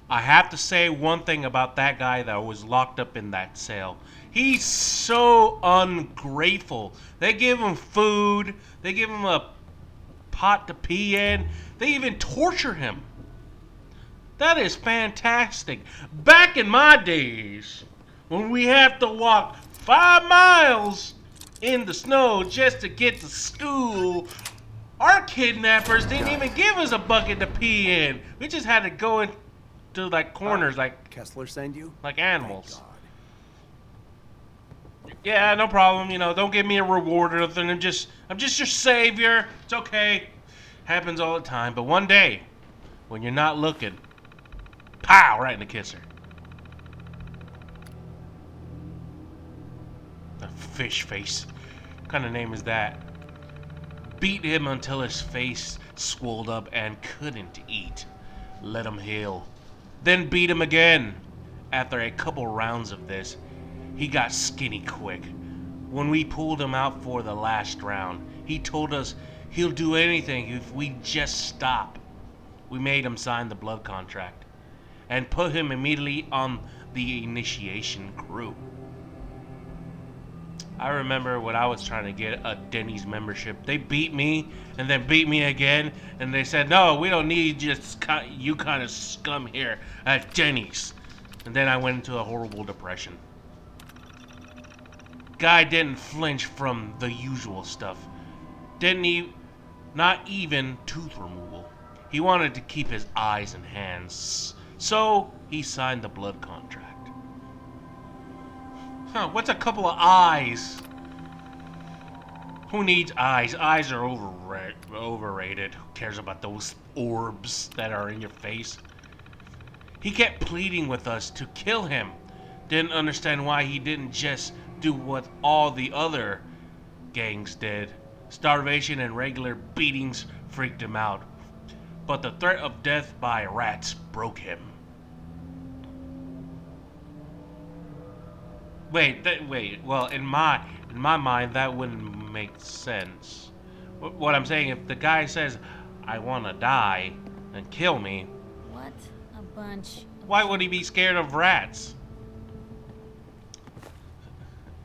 I have to say one thing about that guy that was locked up in that cell. He's so ungrateful. They give him food, they give him a pot to pee in, they even torture him. That is fantastic. Back in my days, when we have to walk 5 miles in the snow just to get to school, our kidnappers didn't even give us a bucket to pee in. We just had to go into like corners, Kessler send you? like animals. Yeah, no problem. You know, don't give me a reward or nothing. I'm just your savior. It's okay. Happens all the time. But one day, when you're not looking, pow, right in the kisser. A fish face. What kind of name is that? Beat him until his face swelled up and couldn't eat. Let him heal. Then beat him again. After a couple rounds of this, he got skinny quick. When we pulled him out for the last round, he told us he'll do anything if we just stop. We made him sign the blood contract and put him immediately on the initiation crew. I remember when I was trying to get a Denny's membership, they beat me and then beat me again, and they said, no, we don't need you kind of scum here at Denny's. And then I went into a horrible depression. Guy didn't flinch from the usual stuff. Not even tooth removal. He wanted to keep his eyes and hands, so he signed the blood contract. Huh, what's a couple of eyes? Who needs eyes? Eyes are overrated. Who cares about those orbs that are in your face? He kept pleading with us to kill him. Didn't understand why he didn't just do what all the other gangs did. Starvation and regular beatings freaked him out. But the threat of death by rats broke him. Wait. Well, in my mind, that wouldn't make sense. What I'm saying, if the guy says, "I want to die," and kill me, What a bunch. why would he be scared of rats?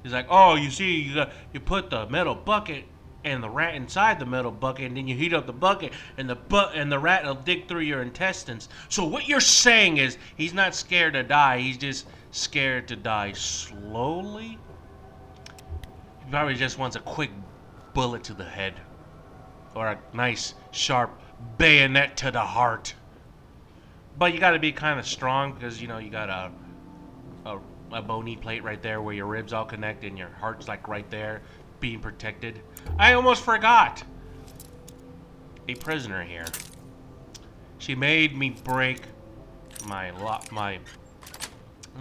He's like, "Oh, you see, you put the metal bucket and the rat inside the metal bucket, and then you heat up the bucket, and the rat will dig through your intestines." So what you're saying is, he's not scared to die. He's just scared to die slowly. He probably just wants a quick bullet to the head, or a nice sharp bayonet to the heart. But you got to be kind of strong, because you know you got a bony plate right there where your ribs all connect and your heart's like right there being protected. I almost forgot. A prisoner here. She made me break my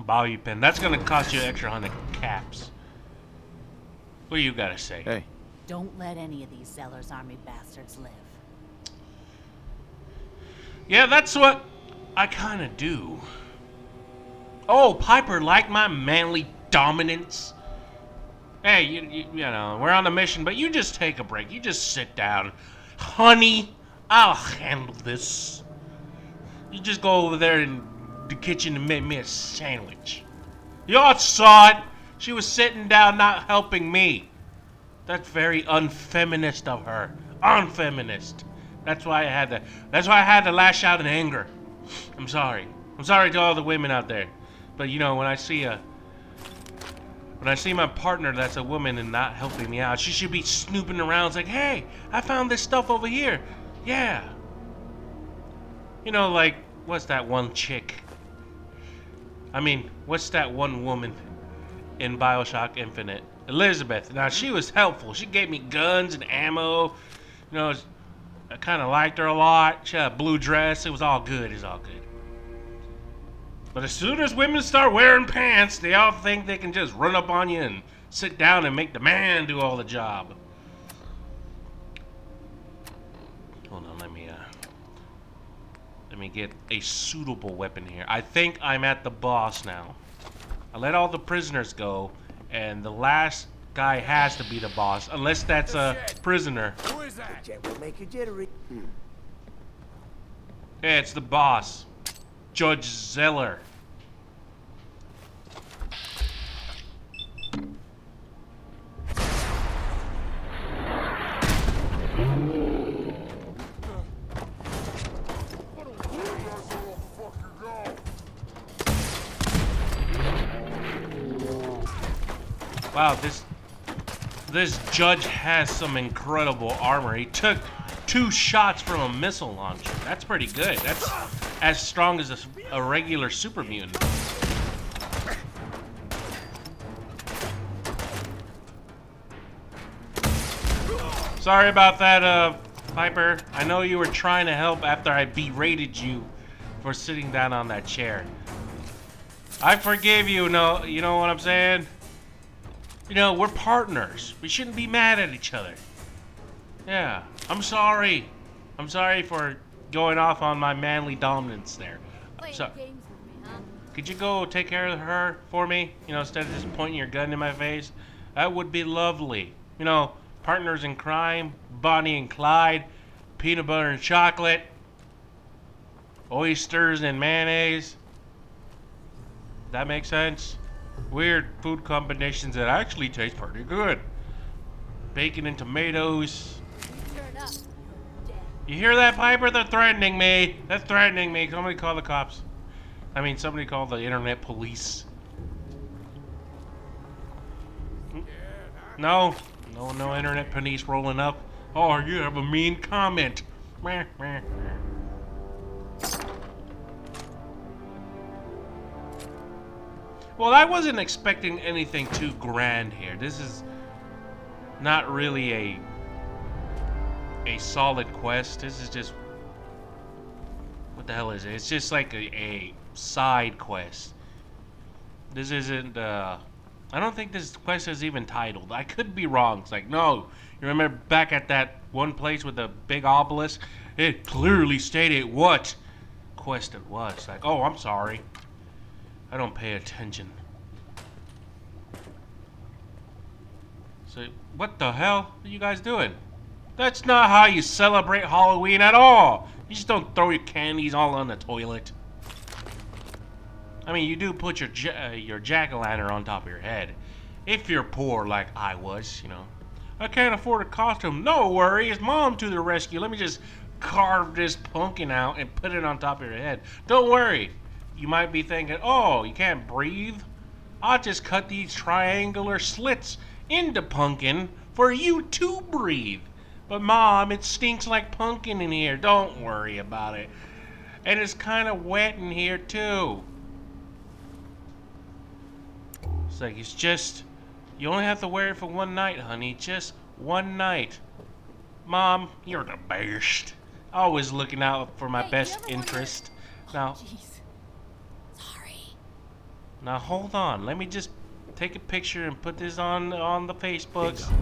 bobby pin. That's gonna cost you an extra 100 caps. What do you gotta say? Hey. Don't let any of these Zeller's army bastards live. Yeah, that's what I kind of do. Oh, Piper liked my manly dominance. Hey, you know, we're on a mission, but you just take a break. You just sit down. Honey, I'll handle this. You just go over there in the kitchen and make me a sandwich. Y'all saw it. She was sitting down not helping me. That's very unfeminist of her. Unfeminist. That's why I had to lash out in anger. I'm sorry. I'm sorry to all the women out there. But you know, when I see my partner that's a woman and not helping me out, she should be snooping around. It's like, hey, I found this stuff over here. Yeah. You know, like, what's that one chick? I mean, what's that one woman in BioShock Infinite? Elizabeth. Now, she was helpful. She gave me guns and ammo. You know, I kind of liked her a lot. She had a blue dress. It was all good. It's all good. But as soon as women start wearing pants, they all think they can just run up on you and sit down and make the man do all the job. Hold on, let me get a suitable weapon here. I think I'm at the boss now. I let all the prisoners go, and the last guy has to be the boss, unless that's a prisoner. Who is that? Jet will make you jittery. Yeah, it's the boss. Judge Zeller. Wow, this judge has some incredible armor. He took 2 shots from a missile launcher. That's pretty good. That's as strong as a regular super mutant. Sorry about that, Piper. I know you were trying to help after I berated you for sitting down on that chair. I forgive you, no, you know what I'm saying? You know, we're partners. We shouldn't be mad at each other. Yeah, I'm sorry. I'm sorry for going off on my manly dominance there. So, games with me, huh? could you go take care of her for me? You know, instead of just pointing your gun in my face? That would be lovely. You know, partners in crime, Bonnie and Clyde, peanut butter and chocolate, oysters and mayonnaise. That makes sense? Weird food combinations that actually taste pretty good. Bacon and tomatoes. Turn up. Dead. You hear that, Piper? They're threatening me. They're threatening me. Somebody call the cops. I mean, somebody call the internet police. No. No internet police rolling up. Oh, you have a mean comment. Meh, meh, meh. Well, I wasn't expecting anything too grand here. This is not really a solid quest. This is just, what the hell is it? It's just like a side quest. This isn't I don't think this quest is even titled. I could be wrong. It's like, no, you remember back at that one place with the big obelisk? It clearly stated what quest it was. Like, oh, I'm sorry, I don't pay attention. So, what the hell are you guys doing? That's not how you celebrate Halloween at all. You just don't throw your candies all on the toilet. I mean, you do put your jack-o'-lantern on top of your head. If you're poor like I was, you know. I can't afford a costume. No worries, Mom to the rescue. Let me just carve this pumpkin out and put it on top of your head. Don't worry. You might be thinking, oh, you can't breathe? I'll just cut these triangular slits into pumpkin for you to breathe. But Mom, it stinks like pumpkin in here. Don't worry about it. And it's kind of wet in here too. It's like, it's just, you only have to wear it for one night, honey. Just one night. Mom, you're the best. Always looking out for my best interest. Now, Jeez. Sorry. now hold on. Let me just take a picture and put this on the Facebooks.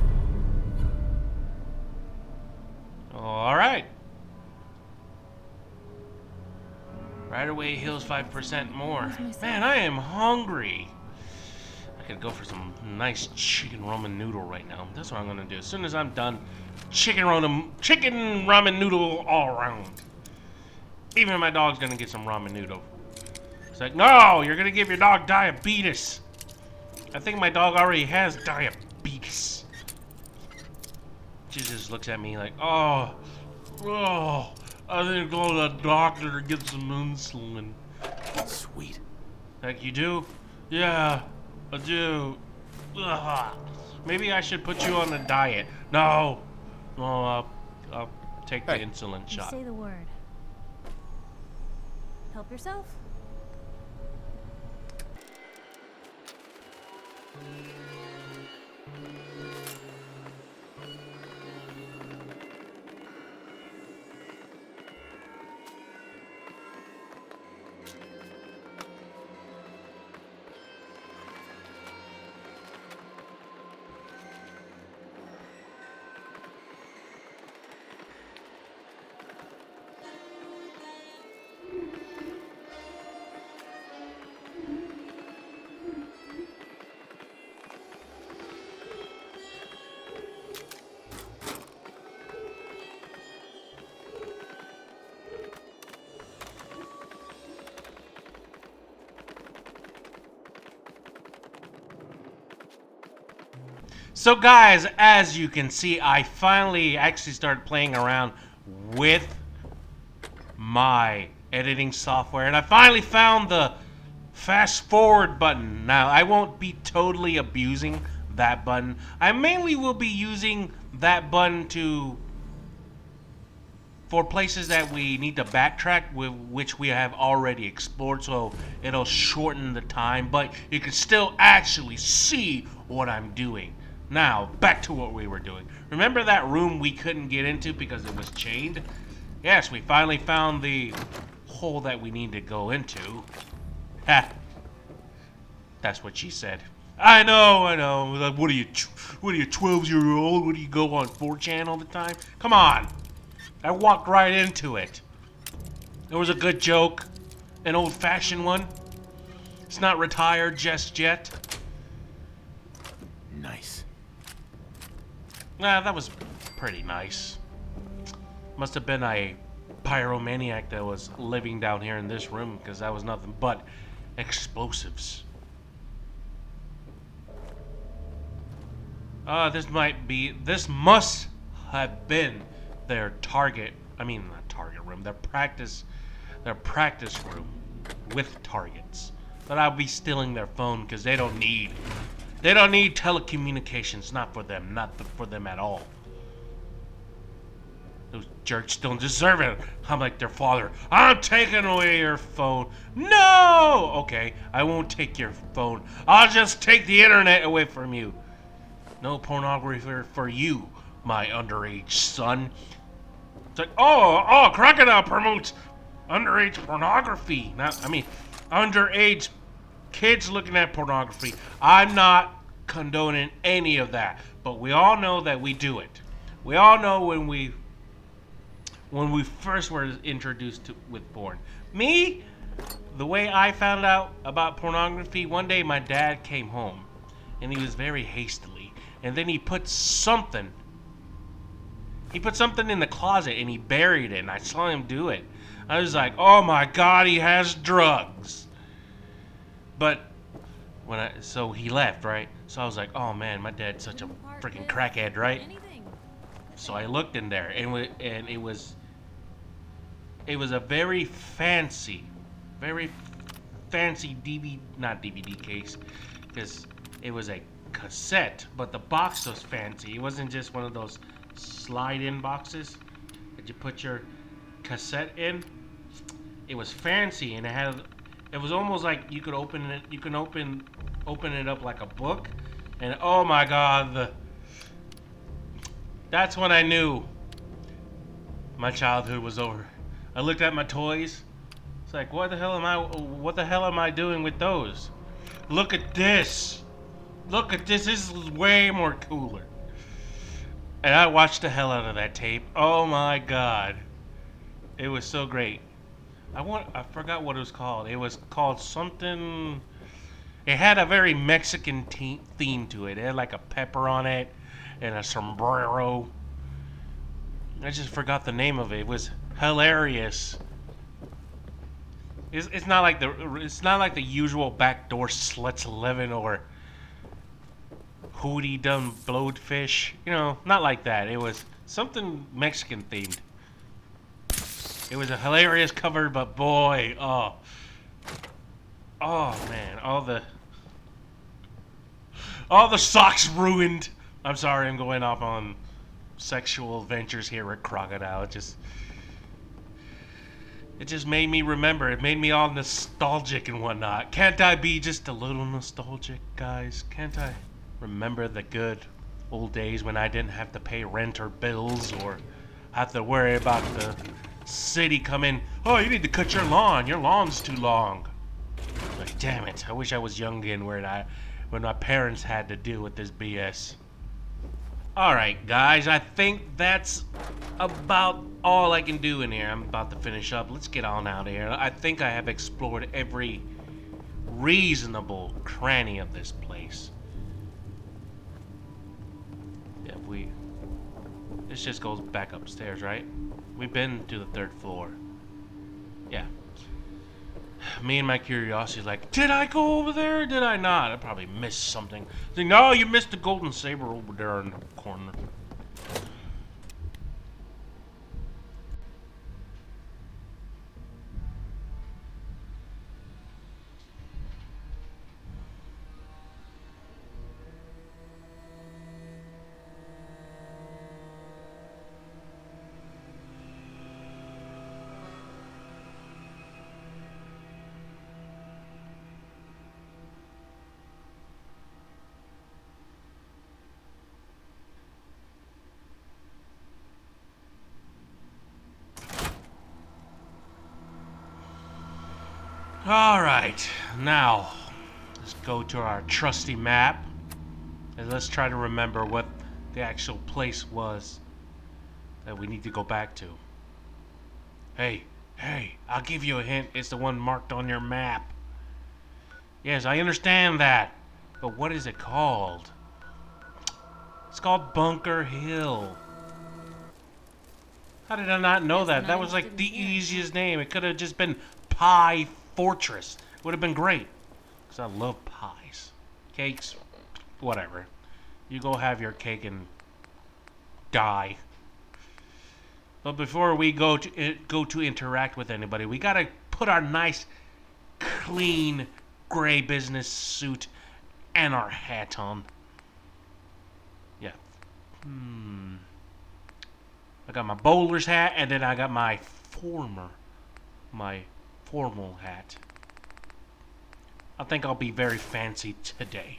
All right. Right away heals 5% more. Man, I am hungry. I could go for some nice chicken ramen noodle right now. That's what I'm gonna do. As soon as I'm done, chicken ramen noodle all around. Even my dog's gonna get some ramen noodle. It's like, no, you're gonna give your dog diabetes. I think my dog already has diabetes. She just looks at me like, oh, I think go to the doctor to get some insulin. Sweet. Like, you do? Yeah, I do. Ugh. Maybe I should put you on a diet. No. No, I'll take the insulin You shot. say the word. Help yourself. So guys, as you can see, I finally actually started playing around with my editing software, and I finally found the fast forward button. Now, I won't be totally abusing that button. I mainly will be using that button for places that we need to backtrack, with which we have already explored, so it'll shorten the time, but you can still actually see what I'm doing. Now, back to what we were doing. Remember that room we couldn't get into because it was chained? Yes, we finally found the hole that we need to go into. Ha! That's what she said. I know. Like, what are you, 12-year-old? What do you go on 4chan all the time? Come on! I walked right into it. It was a good joke. An old-fashioned one. It's not retired just yet. Nice. Nah, that was pretty nice. Must have been a pyromaniac that was living down here in this room, because that was nothing but explosives. This must have been their not target room, their practice room with targets. But I'll be stealing their phone because they don't need telecommunications. Not for them at all. Those jerks don't deserve it. I'm like their father. I'm taking away your phone. No! Okay, I won't take your phone. I'll just take the internet away from you. No pornography for you, my underage son. It's like, oh, Crocodile promotes underage pornography. Underage kids looking at pornography. I'm not condoning any of that, but we all know that we do it. We all know when we first were introduced to with porn. Me, the way I found out about pornography, one day my dad came home, and he was very hastily, and then he put something in the closet and he buried it, and I saw him do it. I was like, oh my god, he has drugs. But so he left, right? So I was like, oh man, my dad's such a freaking crackhead, right? So I looked in there, and it was a very fancy not DVD case, because it was a cassette, but the box was fancy. It wasn't just one of those slide-in boxes that you put your cassette in. It was fancy, and it was almost like you could open it. You can open it up like a book, and oh my god, that's when I knew my childhood was over. I looked at my toys. It's like, what the hell am I doing with those? Look at this. Look at this. This is way more cooler. And I watched the hell out of that tape. Oh my god. It was so great. I forgot what it was called. It was called something. It had a very Mexican theme to it. It had like a pepper on it and a sombrero. I just forgot the name of it. It was hilarious. It's not like the usual backdoor sluts 11 or Hootie Dum Blowed Fish. You know, not like that. It was something Mexican themed. It was a hilarious cover, but boy, oh man, all the socks ruined. I'm sorry, I'm going off on sexual adventures here with Crocodile. It just made me remember. It made me all nostalgic and whatnot. Can't I be just a little nostalgic, guys? Can't I remember the good old days when I didn't have to pay rent or bills or have to worry about the city coming? Oh, you need to cut your lawn. Your lawn's too long. Like, damn it. I wish I was young again when my parents had to deal with this BS. Alright, guys. I think that's about all I can do in here. I'm about to finish up. Let's get on out of here. I think I have explored every reasonable cranny of this place. Yeah, this just goes back upstairs, right? We've been to the 3rd floor. Yeah. Me and my curiosity is like, did I go over there or did I not? I probably missed something. It's like, no, you missed the golden saber over there in the corner. Alright, now let's go to our trusty map and let's try to remember what the actual place was that we need to go back to. Hey, I'll give you a hint. It's the one marked on your map. Yes, I understand that. But what is it called? It's called Bunker Hill. How did I not know that? That was like the easiest name. It could have just been Pie Fortress. Would have been great. Because I love pies. Cakes, whatever. You go have your cake and die. But before we go to interact with anybody, we gotta put our nice, clean, gray business suit and our hat on. Yeah. I got my bowler's hat, and then I got my formal hat. I think I'll be very fancy today.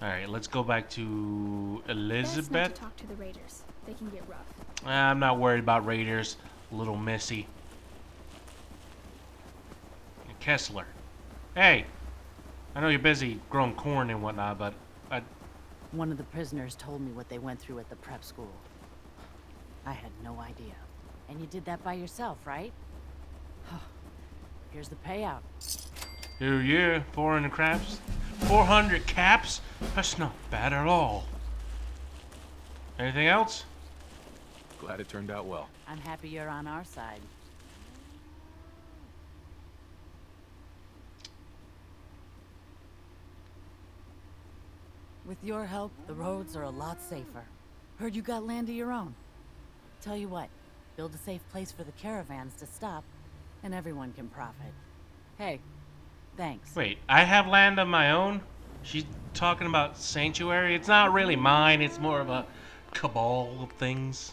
Alright, let's go back to Elizabeth. Best not to talk to the raiders. They can get rough. I'm not worried about raiders. A little messy. And Kessler. Hey! I know you're busy growing corn and whatnot, but One of the prisoners told me what they went through at the prep school. I had no idea. And you did that by yourself, right? Here's the payout. oh yeah, 400 caps. 400 caps? That's not bad at all. Anything else? Glad it turned out well. I'm happy you're on our side. With your help, the roads are a lot safer. Heard you got land of your own. Tell you what, build a safe place for the caravans to stop, and everyone can profit. Hey, thanks. Wait, I have land of my own? She's talking about sanctuary? It's not really mine, it's more of a cabal of things.